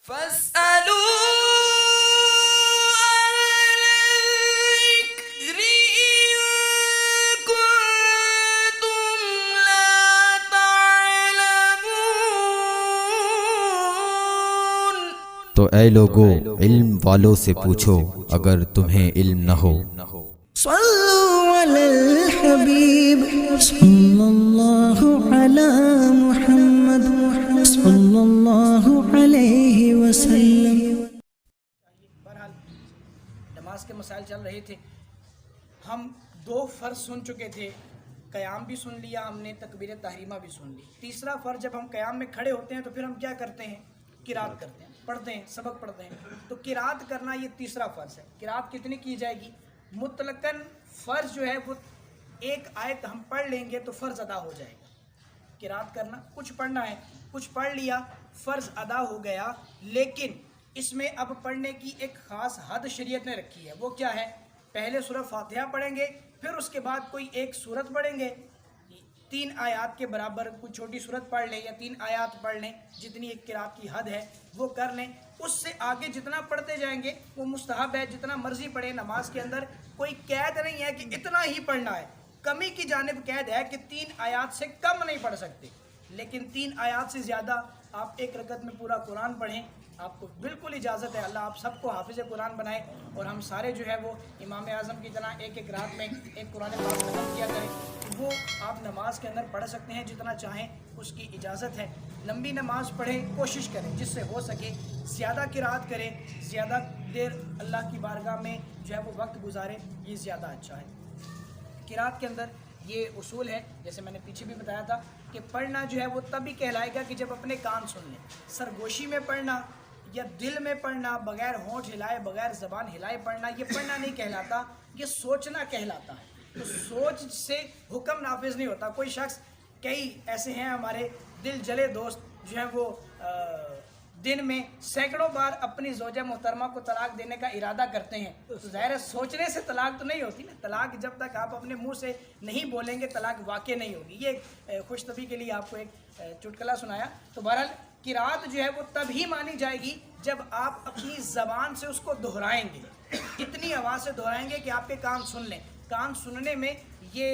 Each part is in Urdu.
فاسألوا الذكر إن كنتم لا تعلمون۔ تو اے لوگو علم والوں سے پوچھو اگر تمہیں علم نہ ہو۔ صلوا علی الحبیب صلی اللہ علی محمد صلی اللہ علیہ وسلم۔ بہرحال نماز کے مسائل چل رہے تھے، ہم دو فرض سن چکے تھے، قیام بھی سن لیا ہم نے، تکبیر تحریمہ بھی سن لی۔ تیسرا فرض جب ہم قیام میں کھڑے ہوتے ہیں تو پھر ہم کیا کرتے ہیں؟ قرات کرتے ہیں، پڑھتے ہیں، سبق پڑھتے ہیں۔ تو قرات کرنا یہ تیسرا فرض ہے۔ قرات کتنی کی جائے گی؟ مطلقاً فرض جو ہے وہ ایک آیت ہم پڑھ لیں گے تو فرض ادا ہو جائے گا۔ قرات کرنا کچھ پڑھنا ہے، کچھ پڑھ لیا، فرض ادا ہو گیا، لیکن اس میں اب پڑھنے کی ایک خاص حد شریعت نے رکھی ہے۔ وہ کیا ہے؟ پہلے سورہ فاتحہ پڑھیں گے، پھر اس کے بعد کوئی ایک سورت پڑھیں گے، 3 آیات کے برابر کوئی چھوٹی سورت پڑھ لیں یا 3 آیات پڑھ لیں، جتنی ایک قرات کی حد ہے وہ کر لیں۔ اس سے آگے جتنا پڑھتے جائیں گے وہ مستحب ہے، جتنا مرضی پڑھیں۔ نماز کے اندر کوئی قید نہیں ہے کہ اتنا ہی پڑھنا ہے، کمی کی جانب قید ہے کہ 3 آیات سے کم نہیں پڑھ سکتے، لیکن 3 آیات سے زیادہ آپ ایک رکعت میں پورا قرآن پڑھیں، آپ کو بالکل اجازت ہے۔ اللہ آپ سب کو حافظ قرآن بنائے اور ہم سارے جو ہے وہ امام اعظم کی طرح ایک ایک رات میں ایک قرآن پاک ختم کیا کریں۔ وہ آپ نماز کے اندر پڑھ سکتے ہیں جتنا چاہیں، اس کی اجازت ہے۔ لمبی نماز پڑھیں، کوشش کریں جس سے ہو سکے زیادہ قرات کریں، زیادہ دیر اللہ کی بارگاہ میں جو ہے وہ وقت گزاریں، یہ زیادہ اچھا ہے۔ قرات کے اندر یہ اصول ہے، جیسے میں نے پیچھے بھی بتایا تھا کہ پڑھنا جو ہے وہ تبھی کہلائے گا کہ جب اپنے کان سن لیں۔ سرگوشی میں پڑھنا یا دل میں پڑھنا، بغیر ہونٹ ہلائے، بغیر زبان ہلائے پڑھنا، یہ پڑھنا نہیں کہلاتا، یہ سوچنا کہلاتا ہے۔ تو سوچ سے حکم نافذ نہیں ہوتا۔ کوئی شخص، کئی ایسے ہیں ہمارے دل جلے دوست جو ہیں وہ دن میں سینکڑوں بار اپنی زوجہ محترمہ کو طلاق دینے کا ارادہ کرتے ہیں، تو ظاہر ہے سوچنے سے طلاق تو نہیں ہوتی نا۔ طلاق جب تک آپ اپنے منہ سے نہیں بولیں گے طلاق واقع نہیں ہوگی۔ یہ خوش طبی کے لیے آپ کو ایک چٹکلا سنایا۔ تو بہرحال قرات جو ہے وہ تب ہی مانی جائے گی جب آپ اپنی زبان سے اس کو دہرائیں گے، اتنی آواز سے دہرائیں گے کہ آپ کے کان سن لیں۔ کان سننے میں یہ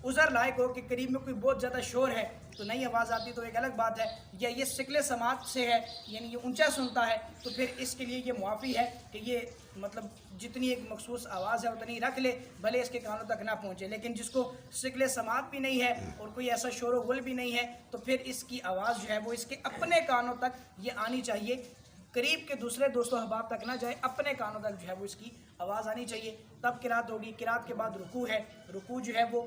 عذر لائق ہو کہ قریب میں کوئی بہت زیادہ شور ہے تو نہیں آواز آتی تو ایک الگ بات ہے، یا یہ شکل سماعت سے ہے یعنی یہ اونچا سنتا ہے تو پھر اس کے لیے یہ معافی ہے کہ یہ مطلب جتنی ایک مخصوص آواز ہے اتنی رکھ لے، بھلے اس کے کانوں تک نہ پہنچے۔ لیکن جس کو شکل سماعت بھی نہیں ہے اور کوئی ایسا شور و غل بھی نہیں ہے تو پھر اس کی آواز جو ہے وہ اس کے اپنے کانوں تک یہ آنی چاہیے، قریب کے دوسرے دوست و احباب تک نہ جائے، اپنے کانوں تک جو ہے وہ اس کی آواز آنی چاہیے، تب قرات ہوگی۔ قرات کے بعد رکوع ہے۔ رکوع جو ہے وہ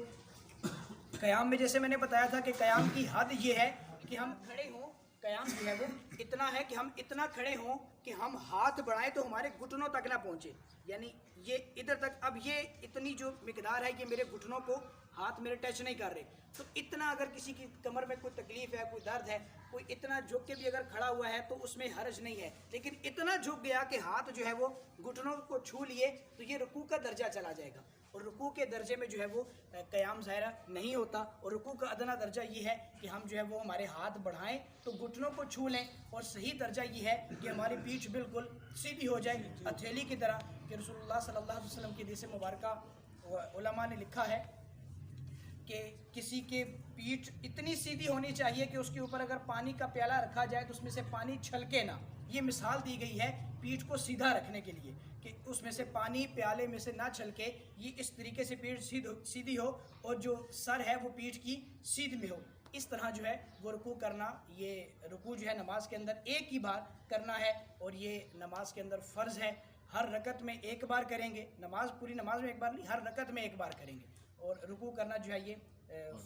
قیام میں جیسے میں نے بتایا تھا کہ قیام کی حد یہ ہے کہ ہم کھڑے ہوں، قیام جو ہے وہ اتنا ہے کہ ہم اتنا کھڑے ہوں کہ ہم ہاتھ بڑھائیں تو ہمارے گھٹنوں تک نہ پہنچے، یعنی یہ ادھر تک۔ اب یہ اتنی جو مقدار ہے کہ میرے گھٹنوں کو ہاتھ میرے ٹچ نہیں کر رہے، تو اتنا اگر کسی کی کمر میں کوئی تکلیف ہے، کوئی درد ہے، کوئی اتنا جھک کے بھی اگر کھڑا ہوا ہے تو اس میں حرج نہیں ہے، لیکن اتنا جھک گیا کہ ہاتھ جو ہے وہ گھٹنوں کو چھو لیے تو یہ رکوع کا درجہ چلا جائے گا۔ اور رکوع کے درجے میں جو ہے وہ قیام ظاہرہ نہیں ہوتا، اور رکوع کا ادنا درجہ یہ ہے کہ ہم جو ہے وہ ہمارے ہاتھ بڑھائیں تو گھٹنوں کو چھو لیں، اور صحیح درجہ یہ ہے کہ ہماری پیٹھ بالکل سیدھی ہو جائے ہتھیلی کی طرح، کہ رسول اللہ صلی اللہ علیہ وسلم کی حدیث مبارکہ علماء نے لکھا ہے کہ کسی کے پیٹھ اتنی سیدھی ہونی چاہیے کہ اس کے اوپر اگر پانی کا پیالہ رکھا جائے تو اس میں سے پانی چھلکے نہ۔ یہ مثال دی گئی ہے پیٹھ کو سیدھا رکھنے کے لیے کہ اس میں سے پانی پیالے میں سے نہ چھلکے، یہ اس طریقے سے پیٹھ سیدھی ہو اور جو سر ہے وہ پیٹھ کی سیدھ میں ہو۔ اس طرح جو ہے وہ رکوع کرنا، یہ رکوع جو ہے نماز کے اندر ایک ہی بار کرنا ہے، اور یہ نماز کے اندر فرض ہے۔ ہر رکعت میں ایک بار کریں گے، پوری نماز میں ایک بار نہیں، ہر رکعت میں ایک بار کریں گے، اور رکوع کرنا جو ہے یہ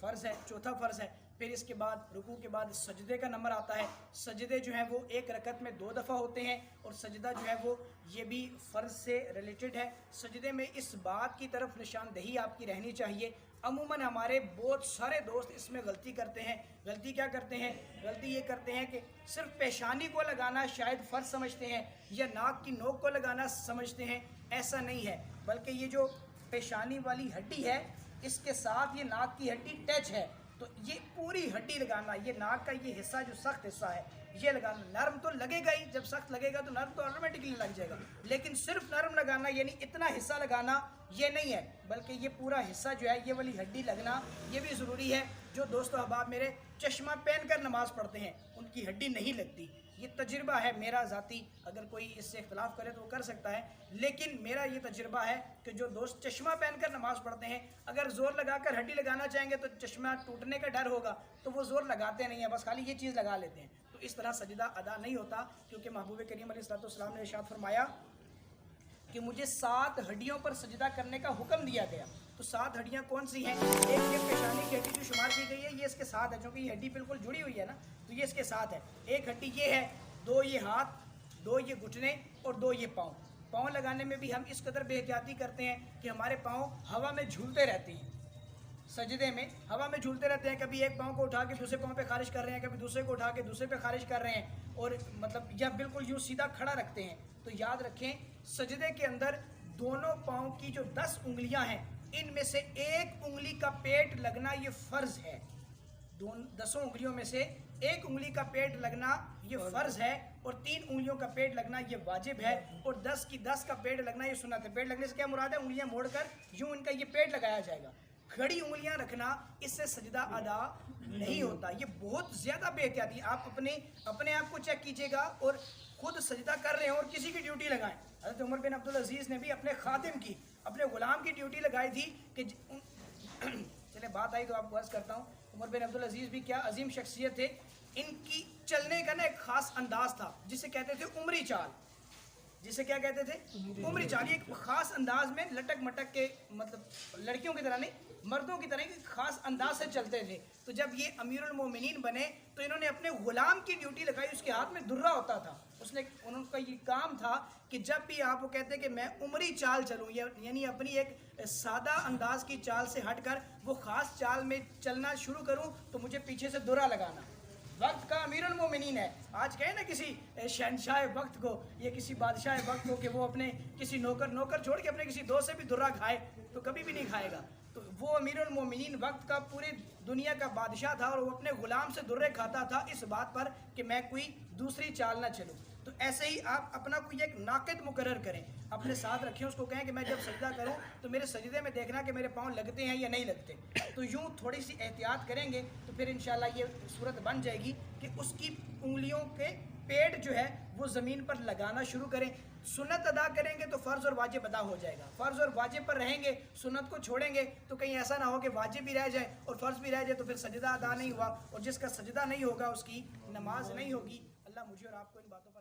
فرض ہے، چوتھا فرض ہے۔ پھر اس کے بعد رکوع کے بعد سجدے کا نمبر آتا ہے۔ سجدے جو ہیں وہ ایک رکعت میں 2 دفعہ ہوتے ہیں، اور سجدہ جو ہے وہ یہ بھی فرض سے ریلیٹڈ ہے۔ سجدے میں اس بات کی طرف نشاندہی آپ کی رہنی چاہیے، عموماً ہمارے بہت سارے دوست اس میں غلطی کرتے ہیں۔ غلطی کیا کرتے ہیں؟ غلطی یہ کرتے ہیں کہ صرف پیشانی کو لگانا شاید فرض سمجھتے ہیں، یا ناک کی نوک کو لگانا سمجھتے ہیں۔ ایسا نہیں ہے، بلکہ یہ جو پیشانی والی ہڈی ہے اس کے ساتھ یہ ناک کی ہڈی ٹچ ہے، تو یہ پوری ہڈی لگانا، یہ ناک کا یہ حصہ جو سخت حصہ ہے یہ لگانا نرم تو لگے گا ہی، جب سخت لگے گا تو نرم تو آٹومیٹکلی لگ جائے گا، لیکن صرف نرم لگانا یعنی اتنا حصہ لگانا یہ نہیں ہے، بلکہ یہ پورا حصہ جو ہے یہ والی ہڈی لگنا یہ بھی ضروری ہے۔ جو دوست و احباب میرے چشمہ پہن کر نماز پڑھتے ہیں ان کی ہڈی نہیں لگتی، یہ تجربہ ہے میرا ذاتی، اگر کوئی اس سے اختلاف کرے تو وہ کر سکتا ہے، لیکن میرا یہ تجربہ ہے کہ جو دوست چشمہ پہن کر نماز پڑھتے ہیں اگر زور لگا کر ہڈی لگانا چاہیں گے تو چشمہ ٹوٹنے کا ڈر ہوگا، تو وہ زور لگاتے نہیں ہیں، بس خالی یہ چیز لگا لیتے ہیں، تو اس طرح سجدہ ادا نہیں ہوتا، کیونکہ محبوب کریم علیہ السلام نے ارشاد فرمایا کہ مجھے 7 ہڈیوں پر سجدہ کرنے کا حکم دیا گیا۔ تو 7 ہڈیاں کون سی ہیں؟ ایک یہ پیشانی کی ہڈی جو شمار کی گئی ہے یہ اس کے ساتھ ہے، چونکہ یہ ہڈی بالکل جڑی ہوئی ہے نا، تو یہ اس کے ساتھ ہے۔ ایک ہڈی یہ ہے، 2 یہ ہاتھ، 2 یہ گھٹنے اور 2 یہ پاؤں۔ پاؤں لگانے میں بھی ہم اس قدر بے احتیاطی کرتے ہیں کہ ہمارے پاؤں ہوا میں جھولتے رہتے ہیں، سجدے میں ہوا میں جھولتے رہتے ہیں، کبھی ایک پاؤں کو اٹھا کے دوسرے پاؤں پہ خارج کر رہے ہیں، کبھی دوسرے کو اٹھا کے دوسرے پہ خارج کر رہے ہیں، اور مطلب یا بالکل یوں سیدھا کھڑا رکھتے ہیں۔ تو یاد رکھیں سجدے کے اندر دونوں پاؤں کی جو 10 انگلیاں ہیں ان میں سے ایک انگلی کا پیٹ لگنا یہ فرض ہے، 10 انگلیوں میں سے ایک انگلی کا پیٹ لگنا یہ فرض ہے، اور 3 انگلیوں کا پیٹ لگنا یہ واجب ہے، اور 10 کی 10 کا پیٹ لگنا یہ سنت ہے۔ پیٹ لگنے سے کیا مراد ہے؟ انگلیاں موڑ کر یوں ان کا یہ پیٹ لگایا جائے گا۔ کھڑی انگلیاں رکھنا اس سے سجدہ ادا نہیں ہوتا، یہ بہت زیادہ بے احتیاطی۔ آپ اپنے آپ کو چیک کیجئے گا اور خود سجدہ کر رہے ہیں اور کسی کی ڈیوٹی لگائیں۔ حضرت عمر بن عبدالعزیز نے بھی اپنے خادم کی، اپنے غلام کی ڈیوٹی لگائی تھی کہ چلے بات آئی تو آپ کو عرض کرتا ہوں، عمر بن عبدالعزیز بھی کیا عظیم شخصیت تھے، ان کی چلنے کا نا ایک خاص انداز تھا جسے کہتے تھے عمری چال، جسے کیا کہتے تھے؟ عمری چال۔ یہ ایک خاص انداز میں لٹک مٹک کے، مطلب لڑکیوں کی طرح نہیں مردوں کی طرح ایک خاص انداز سے چلتے تھے۔ تو جب یہ امیر المومنین بنے تو انہوں نے اپنے غلام کی ڈیوٹی لگائی، اس کے ہاتھ میں درہ ہوتا تھا، انہوں کا یہ کام تھا کہ جب بھی آپ وہ کہتے کہ میں عمری چال چلوں، یعنی اپنی ایک سادہ انداز کی چال سے ہٹ کر وہ خاص چال میں چلنا شروع کروں تو مجھے پیچھے سے درہ لگانا۔ وقت کا امیر المومنین ہے، آج کہیں نا کسی شہنشاہ وقت کو یا کسی بادشاہ وقت کو کہ وہ اپنے کسی نوکر چھوڑ کے اپنے کسی دوست سے بھی درہ کھائے تو کبھی بھی نہیں کھائے گا۔ تو وہ امیر المومنین وقت کا پوری دنیا کا بادشاہ تھا اور وہ اپنے غلام سے درے کھاتا تھا اس بات پر کہ میں کوئی دوسری چال نہ چلوں۔ تو ایسے ہی آپ اپنا کوئی ایک ناقد مقرر کریں، اپنے ساتھ رکھیں، اس کو کہیں کہ میں جب سجدہ کروں تو میرے سجدے میں دیکھنا کہ میرے پاؤں لگتے ہیں یا نہیں لگتے۔ تو یوں تھوڑی سی احتیاط کریں گے تو پھر انشاءاللہ یہ صورت بن جائے گی کہ اس کی انگلیوں کے پیٹ جو ہے وہ زمین پر لگانا شروع کریں۔ سنت ادا کریں گے تو فرض اور واجب ادا ہو جائے گا، فرض اور واجب پر رہیں گے، سنت کو چھوڑیں گے تو کہیں ایسا نہ ہو کہ واجب بھی رہ جائے اور فرض بھی رہ جائے تو پھر سجدہ ادا نہیں ہوا، اور جس کا سجدہ نہیں ہوگا اس کی نماز نہیں ہوگی۔ اللہ مجھے اور آپ کو ان باتوں پر